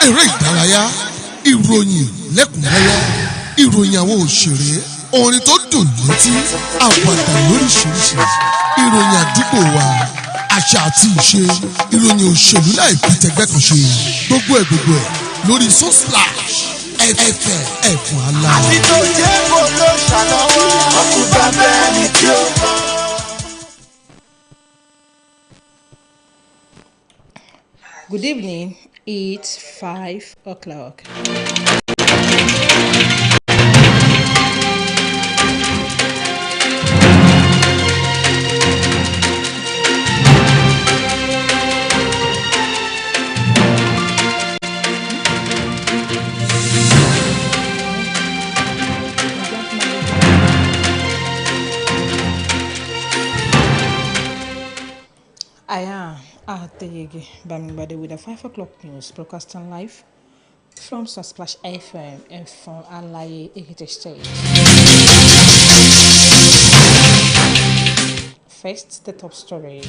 eré ìdárayá, ìròyìn lẹ́kùnrẹ́rẹ́, ìròyìn àwọn òṣèré, orin tó dùn létí, àwàdà lóríṣiríṣi, ìròyìn àdúgbò wa, àṣà àti ìṣe, ìròyìn òṣèlú láì pẹ̀tẹ́gbẹ́ kan ṣe, gbogbo ẹ̀ lórí Splash FM ẹ̀fọn alá. àti tó jẹ́ kó ló ṣàlọ́wọ́ ọkùnrin bẹ́ẹ̀ ni tí ó kọ́. Good evening, it's 5 o'clock. I am Adeyege Bamibade with the 5 o'clock news broadcasting live from Splash FM and from Alaye Ekiti State. First, the top story.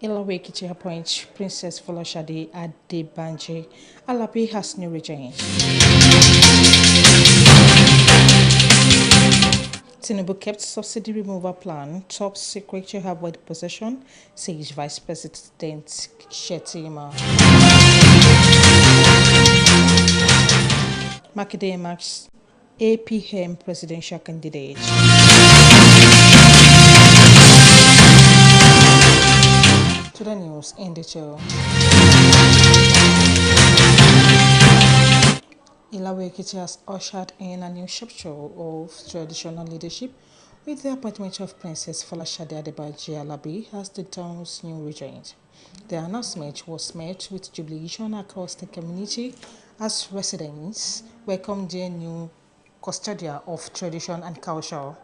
Ilawe Ekiti appoints Princess Folashade Adebanji Alabi has new regent. Tinubu kept subsidy removal plan top secret to avoid possession, says Vice President Shettima. Makinde marks APM presidential candidate. To the news in detail. Ilawe Ekiti has ushered in a new chapter of traditional leadership with the appointment of Princess Folashade Adebanji Alabi as the town's new regent. The announcement was met with jubilation across the community as residents welcomed their new custodian of tradition and culture.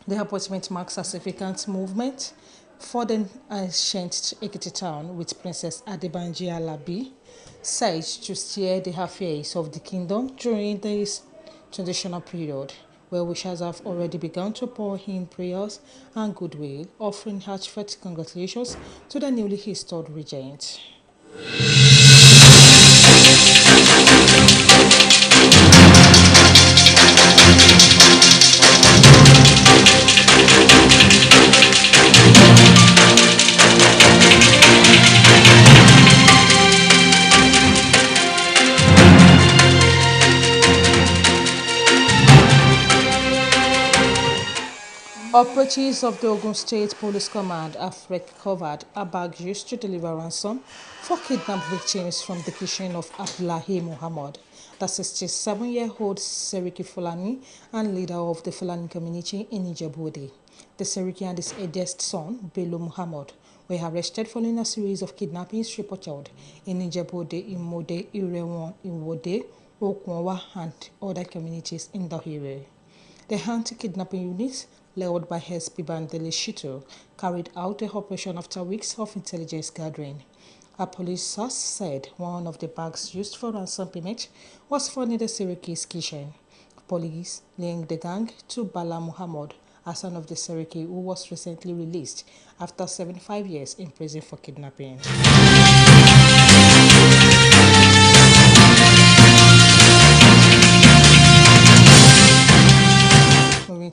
The appointment marks a significant movement for the ancient Ekiti town, with Princess Adebanji Alabi said to steer the affairs of the kingdom during this transitional period, where wishers have already begun to pour in prayers and goodwill, offering heartfelt congratulations to the newly installed regent. Operatives of the Ogun State Police Command have recovered a bag used to deliver ransom for kidnapped victims from the kitchen of Abdullahi Muhammad, the 67-year-old Seriki Fulani and leader of the Fulani community in Ijebu-Ode. The Seriki and his eldest son, Bello Muhammad, were arrested following a series of kidnappings reported in Ijebu-Ode, Imode, Irewon, Iwode, Okunwa, and other communities in the area. The anti-kidnapping unit, led by SP Bandele Shito, carried out the operation after weeks of intelligence gathering. A police source said one of the bags used for ransom payment was found in the Seriki's kitchen. Police linked the gang to Bala Muhammad, a son of the Seriki who was recently released after 75 years in prison for kidnapping.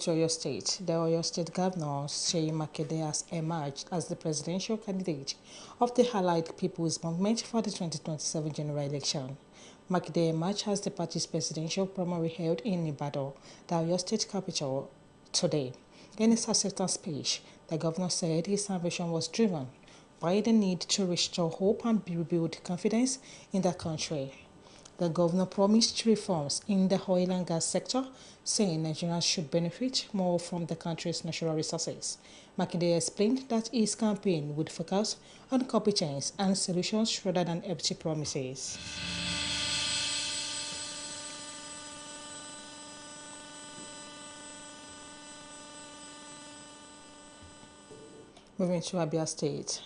To Oyo State, the Oyo State Governor Seyi Makinde has emerged as the presidential candidate of the Allied People's Movement for the 2027 general election. Makinde emerged as the party's presidential primary held in Ibadan, the Oyo State capital, today. In his acceptance speech, the governor said his ambition was driven by the need to restore hope and rebuild confidence in the country. The governor promised reforms in the oil and gas sector, saying Nigerians should benefit more from the country's natural resources. Makinde explained that his campaign would focus on competence and solutions rather than empty promises. Moving to Abia State.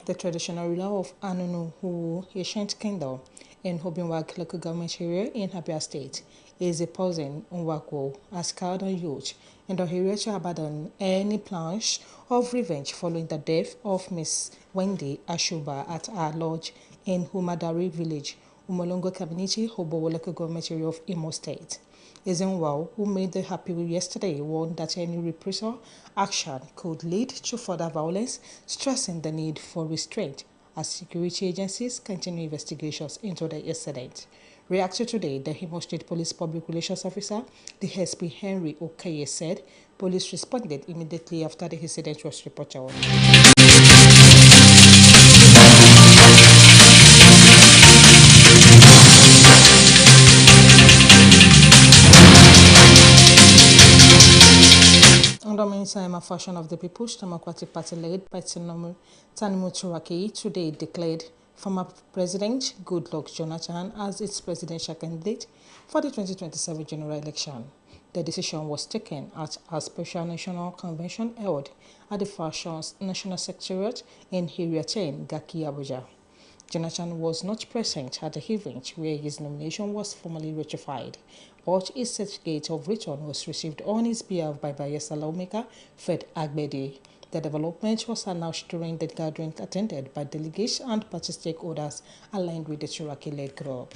The traditional ruler of Anunu, Ancient Kingdom, in Obinwag local government area in Abia State is opposing Nwako as cowed youth in the area to abandon any plans of revenge following the death of Miss Wendy Ashuba at her lodge in Humadari village, Umolongo community, Hobowo local government area of Imo State. Ezenwao, who made the appeal yesterday, warned that any reprisal action could lead to further violence, stressing the need for restraint as security agencies continue investigations into the incident. Reacting today, the Imo State Police Public Relations Officer, the SP Henry Okaye, said police responded immediately after the incident was reported. In the meantime, a faction of the People's Democratic Party led by Tanimu Turaki today declared former President Goodluck Jonathan as its presidential candidate for the 2027 general election. The decision was taken at a special national convention held at the faction's national secretariat in Area 10, Gaki, Abuja. Jonathan was not present at the event where his nomination was formally ratified, but his certificate of return was received on his behalf by Bayelsa lawmaker Fred Agbede. The development was announced during the gathering attended by delegates and party stakeholders aligned with the Turaki-led group.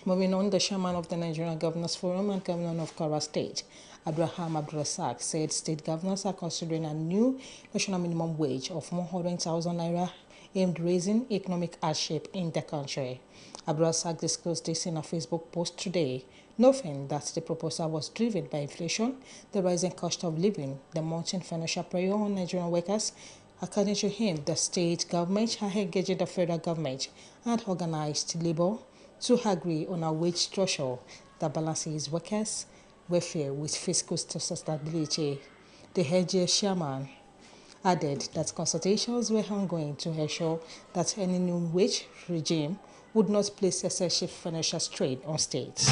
Moving on, the chairman of the Nigerian Governors Forum and governor of Kwara State, Abraham Abdulrasaq, said state governors are considering a new national minimum wage of 100,000 naira aimed raising economic hardship in the country. Abdulrasaq disclosed this in a Facebook post today, noting that the proposal was driven by inflation, the rising cost of living, the mounting financial pressure on Nigerian workers. According to him, the state government are engaging the federal government and organized labor to agree on a wage structure that balances workers' welfare with fiscal sustainability. The NGA chairman added that consultations were ongoing to ensure that any new wage regime would not place excessive financial strain on states.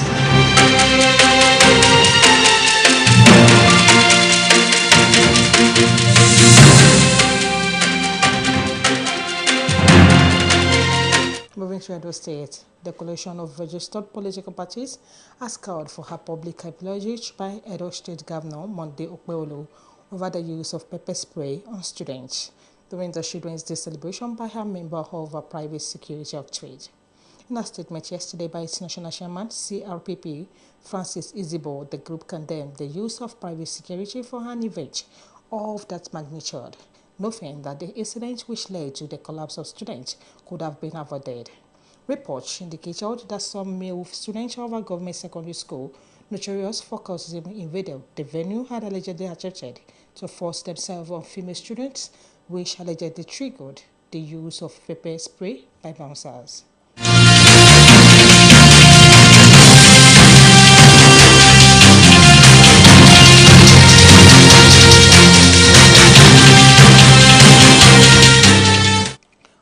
Moving to Edo State, the coalition of registered political parties has called for a public apology by Edo State Governor Monday Okpebholo over the use of pepper spray on students during the Children's Day celebration by a member of a private security outfit. In a statement yesterday by its national chairman, CRPP, Francis Izibo, the group condemned the use of private security for an event of that magnitude, noting that the incident which led to the collapse of students could have been avoided. Reports indicated that some male students of a government secondary school notorious for causing invaded the venue had allegedly attempted to force themselves on female students, which allegedly triggered the use of pepper spray by bouncers.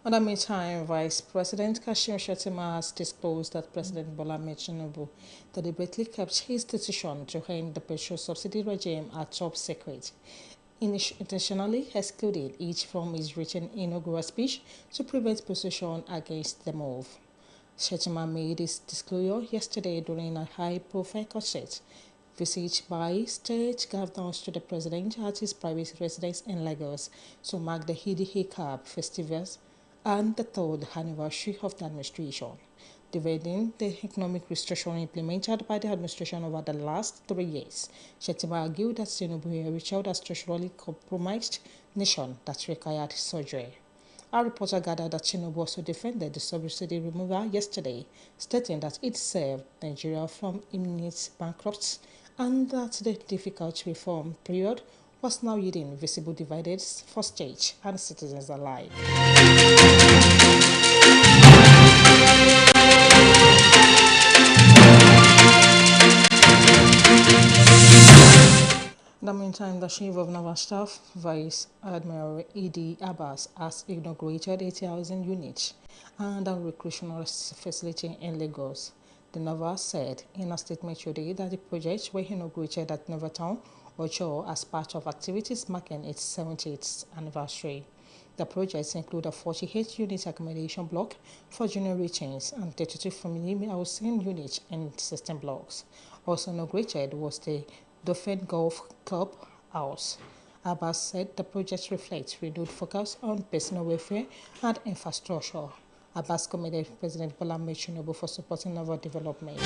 In the meantime, Vice President Kashim Shettima has disclosed that President Bola Ahmed Tinubu deliberately kept his decision to end the petrol subsidy regime a top secret, intentionally excluded it from his written inaugural speech to prevent position against the move. Shettima made his disclosure yesterday during a high-profile concert visit by state governors to the president at his private residence in Lagos to mark the Eid-el-Kabir festivals and the third anniversary of the administration, dividing the economic restriction implemented by the administration over the last 3 years. Shettima argued that Tinubu inherited a structurally compromised nation that required surgery. Our reporter gathered that Tinubu also defended the subsidy removal yesterday, stating that it saved Nigeria from imminent bankruptcy and that the difficult reform period was now yielding visible dividends for state and citizens alike. In the meantime, the Chief of Naval Staff, Vice Admiral Idi Abbas, has inaugurated 80,000 units and a recreational facility in Lagos. The Naval said in a statement today that the projects were inaugurated at Naval Town Ocho as part of activities marking its 70th anniversary. The projects include a 48-unit accommodation block for junior teens and 32 family housing units and system blocks. Also inaugurated was the Dauphin Golf Club House. Abbas said the project reflects renewed focus on personal welfare and infrastructure. Abbas commended President Bola Ahmed Tinubu for supporting our development.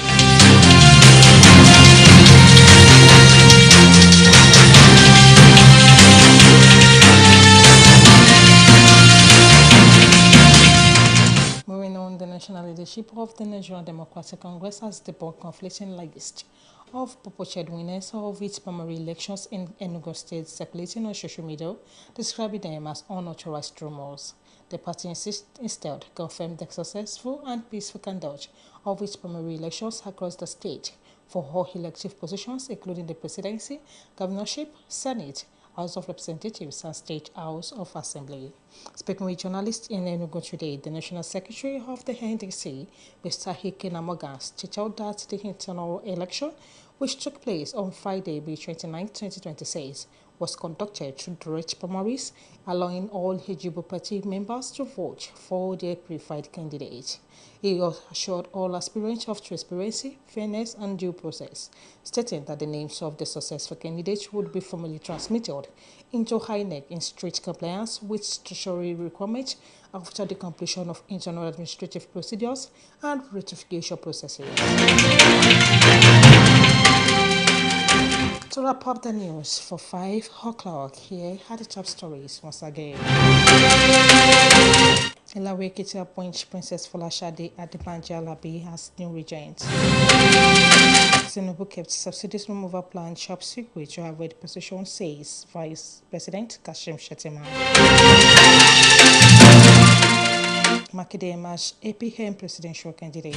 Moving on, the national leadership of the Nigerian Democratic Congress has debunked conflicting list of purported winners of its primary elections in Enugu State circulating on social media, describing them as unauthorized rumors. The party instead confirmed the successful and peaceful conduct of its primary elections across the state for all elective positions, including the presidency, governorship, senate, House of Representatives and State House of Assembly. Speaking with journalists in Enugu today, the National Secretary of the NDC, Mr. Hikena Morgan, stated out that the internal election, which took place on Friday, May 29, 2026, was conducted through direct primaries, allowing all eligible party members to vote for their preferred candidate. He assured all aspirants of transparency, fairness, and due process, stating that the names of the successful candidates would be formally transmitted into INEC in strict compliance with statutory requirements after the completion of internal administrative procedures and ratification processes. To wrap up the news for 5 o'clock, here are the top stories once again. Ilawe Ekiti appoints Princess Folashade Adebanji Alabi as new regent. Tinubu kept subsidies removal plan top secret to avoid position, says Vice President Kashim Shettima. Makinde emerged APM presidential candidate.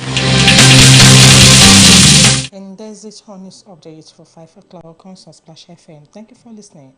And there's it on news update for 5 o'clock on Splash FM. Thank you for listening.